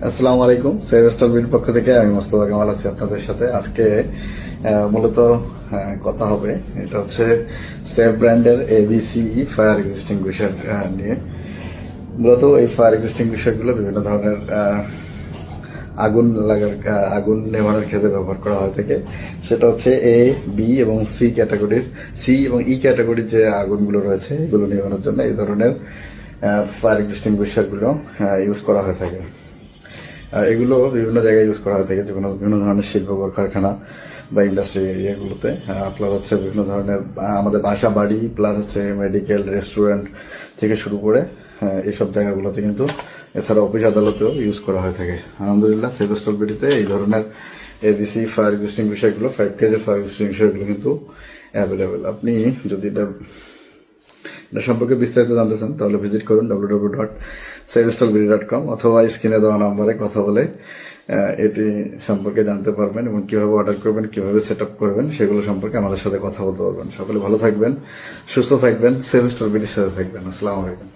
আসসালামু আলাইকুম। সেভেস্টার বির পক্ষ থেকে আমি মোস্তফা কামাল আছি আপনাদের সাথে। আজকে মূলত কথা হবে, এটা হচ্ছে সেভ ব্র্যান্ডের এবিসি ফায়ার এক্সটিংগুইশার নিয়ে। মূলত এই ফায়ার এক্সটিংগুইশারগুলো বিভিন্ন ধরনের আগুন নেভানোর ক্ষেত্রে ব্যবহার করা হয়ে থাকে। সেটা হচ্ছে এ, বি এবং সি ক্যাটাগরির, সি এবং ই ক্যাটাগরির যে আগুনগুলো রয়েছে এগুলো নেভানোর জন্য এই ধরনের ফায়ার এক্সটিংগুইশারগুলো ইউজ করা হয়ে থাকে। এগুলো বিভিন্ন জায়গায় ইউজ করা হয়ে থাকে, যেমন বিভিন্ন ধরনের শিল্প কারখানা বা ইন্ডাস্ট্রি এরিয়াগুলোতে, প্লাস হচ্ছে বিভিন্ন ধরনের আমাদের বাসা বাড়ি, প্লাস হচ্ছে মেডিকেল, রেস্টুরেন্ট থেকে শুরু করে এইসব জায়গাগুলোতে কিন্তু, এছাড়া অফিস আদালতেও ইউজ করা হয়ে থাকে। আলহামদুলিল্লাহ সেভেস্টার বিডিতে এই ধরনের এবিসি ফায়ার এক্সটিংগুইশারগুলো 5 কেজি ফায়ার এক্সটিংগুইশারগুলো কিন্তু অ্যাভেলেবেল। আপনি যদি এটা সম্পর্কে বিস্তারিত জানতে চান তাহলে ভিজিট করুন www.savestalbidi.com অথবা স্ক্রিনে দেওয়া নাম্বারে কথা বলে এটি সম্পর্কে জানতে পারবেন এবং কিভাবে অর্ডার করবেন, কিভাবে সেট আপ করবেন সেগুলো সম্পর্কে আমাদের সাথে কথা বলতে পারবেন। সকলে ভালো থাকবেন, সুস্থ থাকবেন, সেভেস্টার বিডির সাথে থাকবেন। আসসালামু আলাইকুম।